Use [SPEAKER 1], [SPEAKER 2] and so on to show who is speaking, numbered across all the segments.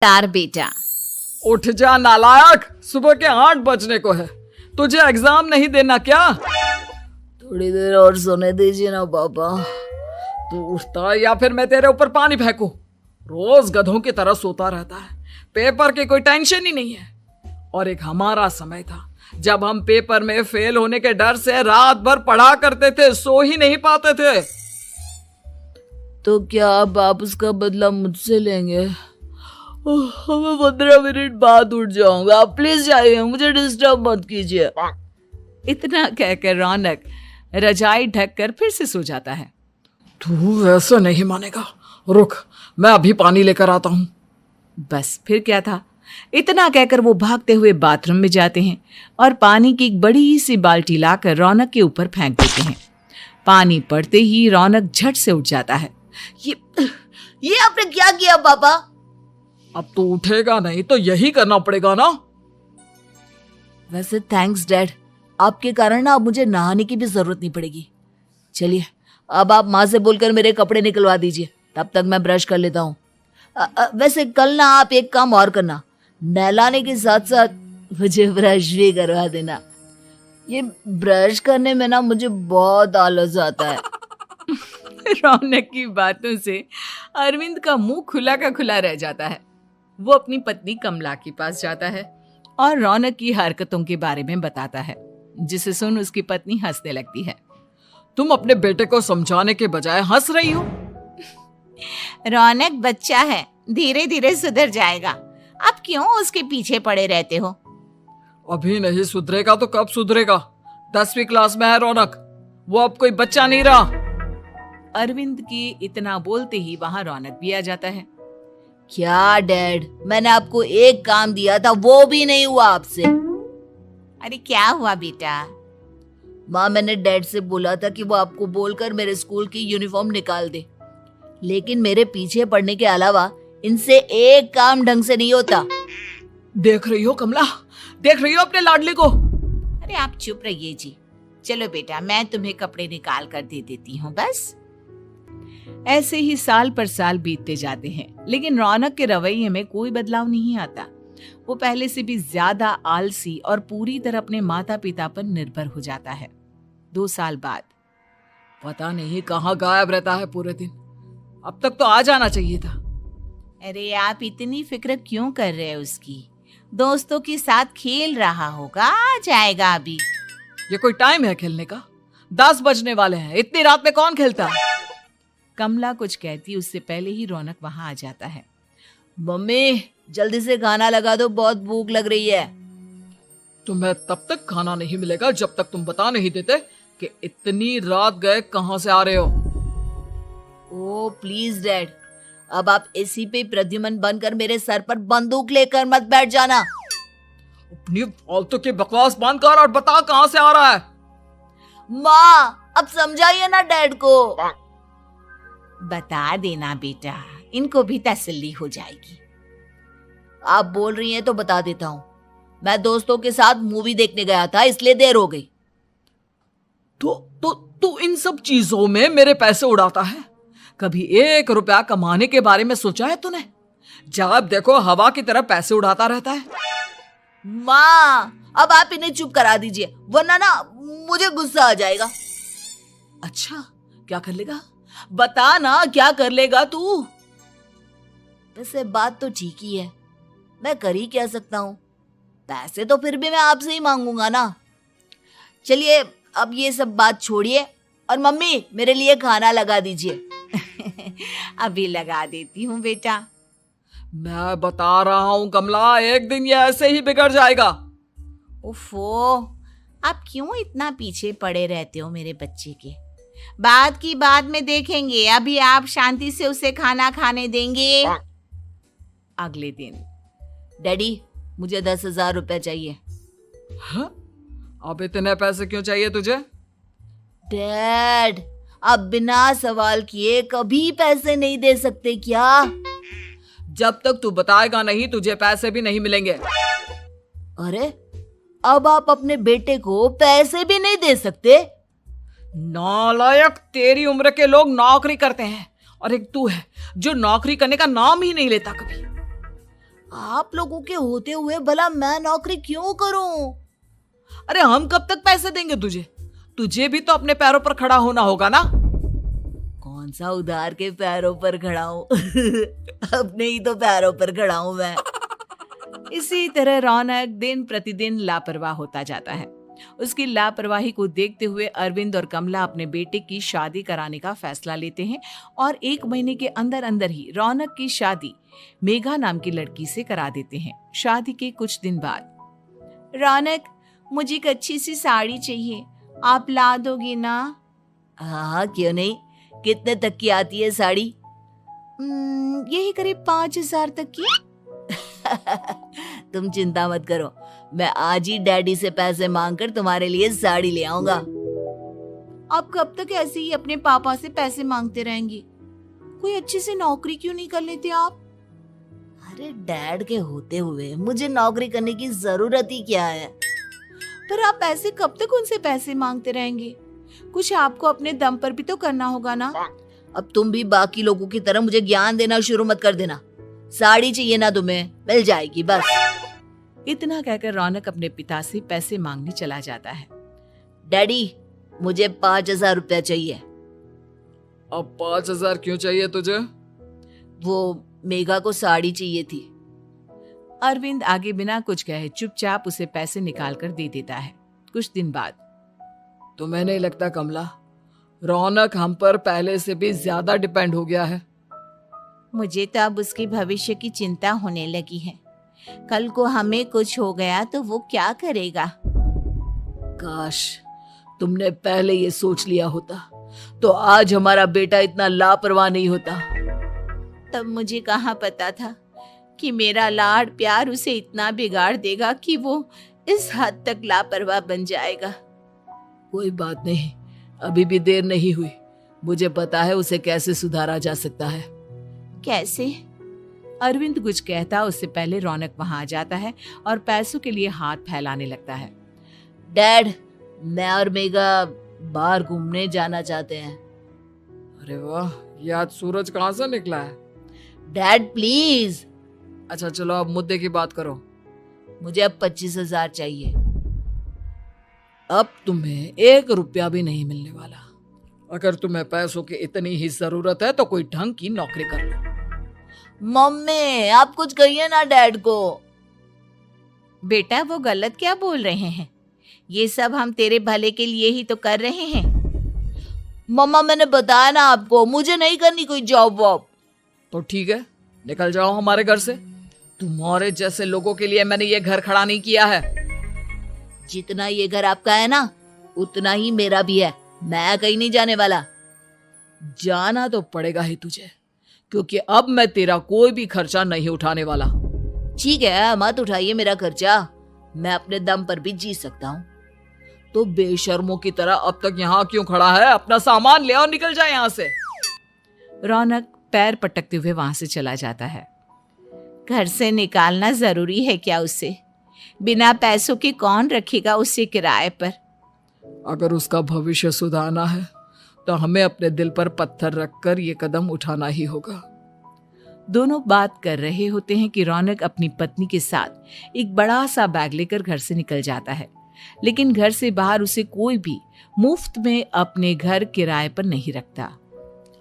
[SPEAKER 1] तार बेटा।
[SPEAKER 2] उठ जा नालायक, सुबह के 8 बजने को है। तुझे एग्जाम नहीं देना क्या?
[SPEAKER 3] थोड़ी देर और सोने दीजिए ना पापा।
[SPEAKER 2] तू उठता या फिर मैं तेरे ऊपर पानी फेंकूं? रोज गधों की तरह सोता रहता है। पेपर की कोई टेंशन ही नहीं है। और एक हमारा समय था जब हम पेपर में फेल होने के डर से रात भर पढ़ा करते थे, सो ही नहीं पाते थे।
[SPEAKER 3] तो क्या अब आप उसका बदला मुझसे लेंगे? मैं 15 मिनट बाद उठ जाऊंगा, आप प्लीज जाइए, मुझे डिस्टर्ब मत कीजिए।
[SPEAKER 1] इतना कहकर रौनक रजाई ढककर फिर से सो जाता है।
[SPEAKER 2] तू वैसे नहीं मानेगा, रुक मैं अभी पानी लेकर आता हूं।
[SPEAKER 1] बस फिर क्या था, इतना कहकर वो भागते हुए बाथरूम में जाते हैं और पानी की एक बड़ी सी बाल्टी लाकर रौनक के ऊपर फेंक देते हैं। पानी पड़ते ही रौनक झट से उठ जाता है।
[SPEAKER 3] ये आपने क्या किया पापा?
[SPEAKER 2] अब तो उठेगा नहीं तो यही करना पड़ेगा ना।
[SPEAKER 3] वैसे थैंक्स डैड, आपके कारण ना अब मुझे नहाने की भी जरूरत नहीं पड़ेगी। चलिए अब आप माँ से बोलकर मेरे कपड़े निकलवा दीजिए, तब तक मैं ब्रश कर लेता हूँ। वैसे कल ना आप एक काम और करना, नहलाने के साथ साथ मुझे ब्रश भी करवा देना। ये ब्रश करने में ना मुझे बहुत आलस आता है।
[SPEAKER 1] रौनक की बातों से अरविंद का मुंह खुला का खुला रह जाता है। वो अपनी पत्नी कमला के पास जाता है और रौनक की हरकतों के बारे में बताता है, जिसे सुन उसकी पत्नी हंसने लगती है।
[SPEAKER 2] तुम अपने बेटे को समझाने के बजाय हंस रही हो।
[SPEAKER 4] रौनक बच्चा है, धीरे धीरे सुधर जाएगा। आप क्यों उसके पीछे पड़े रहते हो?
[SPEAKER 2] अभी नहीं सुधरेगा तो कब सुधरेगा? 10वीं क्लास में है रौनक, वो अब कोई बच्चा नहीं रहा।
[SPEAKER 1] अरविंद की इतना बोलते ही वहां रौनक भी आ जाता है।
[SPEAKER 3] क्या डैड, मैंने आपको एक काम दिया था, वो भी नहीं हुआ आपसे।
[SPEAKER 4] अरे क्या हुआ बेटा?
[SPEAKER 3] माँ, मैंने डैड से बोला था कि वो आपको बोलकर मेरे स्कूल की यूनिफॉर्म निकाल दे, लेकिन मेरे पीछे पड़ने के अलावा इनसे एक काम ढंग से नहीं होता।
[SPEAKER 2] देख रही हो कमला, देख रही हो अपने लाडले को?
[SPEAKER 4] अरे आप चुप रहिए जी। चलो बेटा, मैं तुम्हें कपड़े निकाल कर दे देती हूँ बस।
[SPEAKER 1] ऐसे ही साल पर साल बीतते जाते हैं, लेकिन रौनक के रवैये में कोई बदलाव नहीं आता। वो पहले से भी ज्यादा आलसी और पूरी तरह अपने माता पिता पर निर्भर हो जाता है। 2 साल बाद
[SPEAKER 2] पता नहीं कहाँ गायब रहता है पूरे दिन। अब तक तो आ जाना चाहिए था।
[SPEAKER 4] अरे आप इतनी फिक्र क्यों कर रहे हैं उसकी? दोस्तों के साथ खेल रहा होगा, आ जाएगा अभी।
[SPEAKER 2] ये कोई टाइम है खेलने का? 10 बजने वाले हैं, इतनी रात में कौन खेलता है?
[SPEAKER 1] कमला कुछ कहती उससे पहले ही रौनक वहां आ जाता है।
[SPEAKER 3] मम्मी जल्दी से खाना लगा दो, बहुत भूख लग रही है।
[SPEAKER 2] तुम्हें तब तक खाना नहीं मिलेगा जब तक तुम बता नहीं देते कि इतनी रात गए कहां से आ रहे हो।
[SPEAKER 3] ओ प्लीज डैड, अब आप एसी पे प्रद्युमन बनकर मेरे सर पर बंदूक लेकर मत बैठ जाना।
[SPEAKER 2] अपनी फालतू की बकवास बंद कर और बता कहां से आ रहा है।
[SPEAKER 3] माँ अब समझाइए ना डैड को।
[SPEAKER 4] बता देना बेटा, इनको भी तसल्ली हो जाएगी।
[SPEAKER 3] आप बोल रही हैं तो बता देता हूँ। मैं दोस्तों के साथ मूवी देखने गया था, इसलिए देर हो गई।
[SPEAKER 2] तो इन सब चीजों में मेरे पैसे उड़ाता है। कभी 1 रुपया कमाने के बारे में सोचा है तूने? जब देखो हवा की तरह पैसे उड़ाता रहता है।
[SPEAKER 3] माँ अब आप इन्हें चुप करा दीजिए, वरना ना मुझे गुस्सा आ जाएगा।
[SPEAKER 2] अच्छा क्या कर लेगा? बता ना क्या कर लेगा तू?
[SPEAKER 3] वैसे बात तो ठीक ही है, मैं कर ही क्या सकता हूँ। पैसे तो फिर भी मैं आपसे ही मांगूंगा ना। चलिए अब ये सब बात छोड़िए और मम्मी मेरे लिए खाना लगा दीजिए।
[SPEAKER 4] अभी लगा देती हूँ बेटा।
[SPEAKER 2] मैं बता रहा हूँ कमला, एक दिन ये ऐसे ही बिगड़ जाएगा।
[SPEAKER 4] उफ़ो, आप क्यों इतना पीछे पड़े रहते हो मेरे बच्चे के? बाद की बाद में देखेंगे, अभी आप शांति से उसे खाना खाने देंगे।
[SPEAKER 1] अगले दिन
[SPEAKER 3] डैडी मुझे 10,000 रुपए चाहिए।
[SPEAKER 2] हाँ? अब इतने पैसे क्यों चाहिए तुझे?
[SPEAKER 3] डैड आप बिना सवाल किए कभी पैसे नहीं दे सकते क्या?
[SPEAKER 2] जब तक तू बताएगा नहीं तुझे पैसे भी नहीं मिलेंगे।
[SPEAKER 3] अरे अब आप अपने बेटे को पैसे भी नहीं दे सकते?
[SPEAKER 2] नालायक, तेरी उम्र के लोग नौकरी करते हैं और एक तू है जो नौकरी करने का नाम ही नहीं लेता कभी।
[SPEAKER 3] आप लोगों के होते हुए भला मैं नौकरी क्यों करूं?
[SPEAKER 2] अरे हम कब तक पैसे देंगे तुझे? तुझे भी तो अपने पैरों पर खड़ा होना होगा ना।
[SPEAKER 3] कौन सा उधार के पैरों पर खड़ा हूं? अपने ही तो पैरों पर खड़ा हूं मैं।
[SPEAKER 1] इसी तरह रौनक दिन प्रतिदिन लापरवाह होता जाता है। उसकी लापरवाही को देखते हुए अरविंद और कमला अपने बेटे की शादी कराने का फैसला लेते हैं और 1 महीने के अंदर अंदर ही रौनक की शादी मेघा नाम की लड़की से करा देते हैं। शादी के कुछ दिन बाद,
[SPEAKER 4] रौनक, मुझे एक अच्छी सी साड़ी चाहिए, आप ला दोगे ना?
[SPEAKER 3] हाँ, क्यों नहीं। कितने तक की आती है साड़ी?
[SPEAKER 4] यही करीब 5,000 तक की।
[SPEAKER 3] तुम चिंता मत करो, मैं आज ही डैडी से पैसे मांगकर तुम्हारे लिए साड़ी ले आऊंगा।
[SPEAKER 4] आप कब तक ऐसे ही अपने पापा से पैसे मांगते रहेंगे? कोई अच्छी सी नौकरी क्यों नहीं कर लेते आप?
[SPEAKER 3] अरे डैड के होते हुए मुझे नौकरी करने की जरूरत ही क्या है?
[SPEAKER 4] पर आप ऐसे कब तक उनसे पैसे मांगते रहेंगे? कुछ आपको अपने दम पर भी तो करना होगा ना।
[SPEAKER 3] अब तुम भी बाकी लोगों की तरह मुझे ज्ञान देना शुरू मत कर देना। साड़ी चाहिए ना तुम्हें, मिल जाएगी बस।
[SPEAKER 1] इतना कहकर रौनक अपने पिता से पैसे मांगने चला जाता है।
[SPEAKER 3] डैडी, मुझे 5,000 रुपया चाहिए।
[SPEAKER 2] अब 5,000 क्यों चाहिए तुझे?
[SPEAKER 3] वो मेघा को साड़ी चाहिए थी।
[SPEAKER 1] अरविंद आगे बिना कुछ कहे चुपचाप उसे पैसे निकाल कर दे देता है। कुछ दिन बाद,
[SPEAKER 2] तुम्हें नहीं लगता कमला, रौनक हम पर पहले से भी ज्यादा डिपेंड हो गया है?
[SPEAKER 4] मुझे तो अब उसके भविष्य की चिंता होने लगी है। कल को हमें कुछ हो गया तो वो क्या करेगा?
[SPEAKER 3] काश तुमने पहले ये सोच लिया होता तो आज हमारा बेटा इतना लापरवाह नहीं होता।
[SPEAKER 4] तब मुझे कहाँ पता था कि मेरा लाड प्यार उसे इतना बिगाड़ देगा कि वो इस हद तक लापरवाह बन जाएगा।
[SPEAKER 3] कोई बात नहीं, अभी भी देर नहीं हुई। मुझे पता है उसे कैसे सुधारा जा सकता है।
[SPEAKER 4] कैसे?
[SPEAKER 1] अरविंद कुछ कहता उससे पहले रौनक वहां आ जाता है और पैसों के लिए हाथ फैलाने लगता है।
[SPEAKER 3] डैड, मैं और मेघा बाहर घूमने जाना चाहते हैं।
[SPEAKER 2] अरे वाह, ये आज सूरज कहाँ से निकला है?
[SPEAKER 3] Dad please.
[SPEAKER 2] अच्छा चलो अब मुद्दे की बात करो।
[SPEAKER 3] मुझे अब 25,000 चाहिए।
[SPEAKER 2] अब तुम्हें 1 रुपया भी नहीं मिलने वाला। अगर तुम्हें पैसों की इतनी ही जरूरत है तो कोई ढंग की नौकरी कर लो।
[SPEAKER 3] मम्मी, आप कुछ कहिए ना डैड को।
[SPEAKER 4] बेटा, वो गलत क्या बोल रहे हैं? ये सब हम तेरे भले के लिए ही तो कर रहे हैं।
[SPEAKER 3] मम्मा, मैंने बताया ना आपको, मुझे नहीं करनी कोई जॉब वॉब।
[SPEAKER 2] तो ठीक है, निकल जाओ हमारे घर से। तुम्हारे जैसे लोगों के लिए मैंने ये घर खड़ा नहीं किया है।
[SPEAKER 3] जितना ये घर आपका है ना, उतना ही मेरा भी है। मैं कहीं नहीं जाने वाला।
[SPEAKER 2] जाना तो पड़ेगा ही तुझे, क्योंकि अब मैं तेरा कोई भी खर्चा नहीं उठाने वाला।
[SPEAKER 3] ठीक है, मत उठाइए मेरा खर्चा, मैं अपने दम पर भी जी सकता हूँ।
[SPEAKER 2] तो बेशर्मों की तरह अब तक यहाँ क्यों खड़ा है? अपना सामान ले और निकल जाए यहाँ से।
[SPEAKER 1] रौनक पैर पटकते हुए वहां से चला जाता है।
[SPEAKER 4] घर से निकालना जरूरी है क्या उसे? बिना पैसों के कौन रखेगा उसे किराए पर?
[SPEAKER 2] अगर उसका भविष्य सुधारना है तो हमें अपने दिल पर पत्थर रखकर ये कदम उठाना ही होगा।
[SPEAKER 1] दोनों बात कर रहे होते हैं कि रौनक अपनी पत्नी के साथ एक बड़ा सा बैग लेकर घर से निकल जाता है, लेकिन घर से बाहर उसे कोई भी मुफ्त में अपने घर किराए पर नहीं रखता।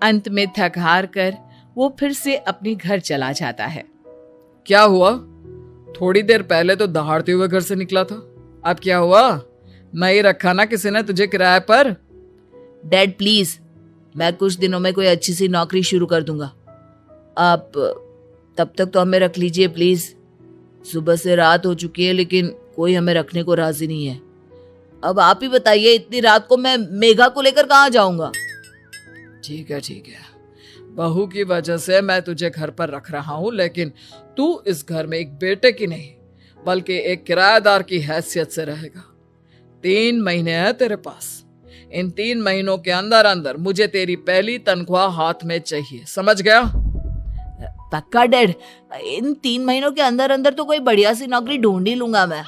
[SPEAKER 1] अंत में थक हार कर वो फिर से अपने घर चला जाता है।
[SPEAKER 2] क्या हुआ? थोड़ी देर पहले तो दहाड़ते हुए घर से निकला था, अब क्या हुआ? नहीं रखा ना किसी ने तुझे किराए पर?
[SPEAKER 3] डैड प्लीज, मैं कुछ दिनों में कोई अच्छी सी नौकरी शुरू कर दूंगा। आप तब तक तो हमें रख लीजिए प्लीज। सुबह से रात हो चुकी है लेकिन कोई हमें रखने को राजी नहीं है। अब आप ही बताइए, इतनी रात को मैं मेघा को लेकर कहाँ जाऊंगा?
[SPEAKER 2] ठीक है, बहू की वजह से मैं तुझे घर पर रख रहा हूँ, लेकिन तू इस घर में एक बेटे की नहीं बल्कि एक किराएदार की हैसियत से रहेगा। 3 महीने हैं तेरे पास। इन 3 महीनों के अंदर अंदर मुझे तेरी पहली तनख्वाह हाथ में चाहिए, समझ गया?
[SPEAKER 3] पक्का डैड, इन 3 महीनों के अंदर अंदर तो कोई बढ़िया सी नौकरी ढूंढ ही लूंगा मैं।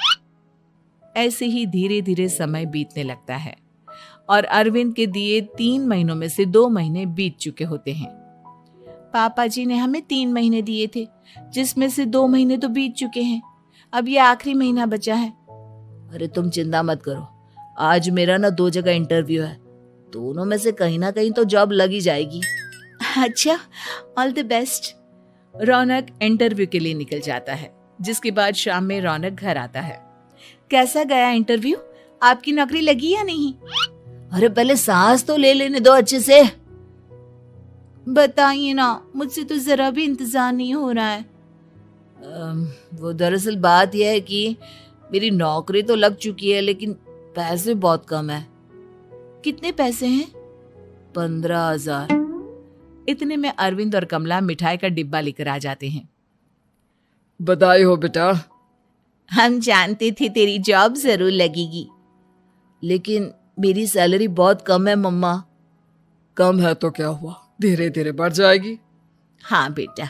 [SPEAKER 1] ऐसे ही धीरे धीरे समय बीतने लगता है और अरविंद के दिए 3 महीनों में से 2 महीने बीत चुके होते हैं।
[SPEAKER 4] पापा जी ने हमें 3 महीने दिए थे, जिसमें से 2 महीने तो बीत चुके हैं। अब ये आखिरी महीना बचा है।
[SPEAKER 3] अरे तुम चिंता मत करो, आज मेरा ना 2 जगह इंटरव्यू है, दोनों में से कहीं ना कहीं तो जॉब लग ही जाएगी।
[SPEAKER 4] अच्छा, all the best.
[SPEAKER 1] Raunak interview के लिए निकल जाता है, जिसके बाद शाम में रौनक घर आता है।
[SPEAKER 4] कैसा गया इंटरव्यू? आपकी नौकरी लगी या नहीं?
[SPEAKER 3] अरे पहले सांस तो ले लेने दो अच्छे से।
[SPEAKER 4] बताइए ना, मुझसे तो जरा भी इंतजार नहीं हो रहा है।
[SPEAKER 3] वो दरअसल बात यह है कि मेरी नौकरी तो लग चुकी है, लेकिन पैसे बहुत कम है।
[SPEAKER 4] कितने पैसे हैं?
[SPEAKER 3] 15,000।
[SPEAKER 1] इतने में अरविंद और कमला मिठाई का डिब्बा लेकर आ जाते हैं।
[SPEAKER 2] बधाई हो बेटा।
[SPEAKER 4] हम जानते थे तेरी जॉब जरूर लगेगी।
[SPEAKER 3] लेकिन मेरी सैलरी बहुत कम है मम्मा।
[SPEAKER 2] कम है तो क्या हुआ, धीरे धीरे बढ़ जाएगी।
[SPEAKER 4] हाँ बेटा,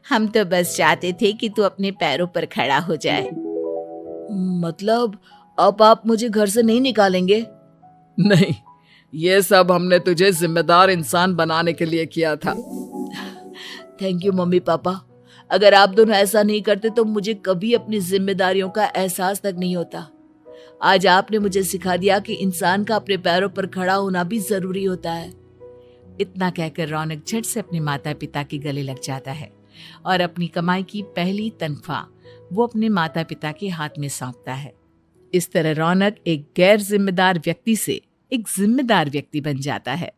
[SPEAKER 4] हम तो बस चाहते थे कि तू अपने पैरों पर खड़ा हो जाए।
[SPEAKER 3] मतलब अब आप मुझे घर से नहीं निकालेंगे?
[SPEAKER 2] नहीं, ये सब हमने तुझे जिम्मेदार इंसान बनाने के लिए किया था।
[SPEAKER 3] Thank you mummy papa. अगर आप दोनों ऐसा नहीं करते तो मुझे कभी अपनी जिम्मेदारियों का एहसास तक नहीं होता। आज आपने मुझे सिखा दिया कि इंसान का अपने पैरों पर खड़ा होना भी जरूरी होता है।
[SPEAKER 1] इतना कहकर रौनक झट से अपने माता पिता के गले लग जाता है और अपनी कमाई की पहली तनख्वाह वो अपने माता पिता के हाथ में सौंपता है। इस तरह रौनक एक गैर जिम्मेदार व्यक्ति से एक जिम्मेदार व्यक्ति बन जाता है।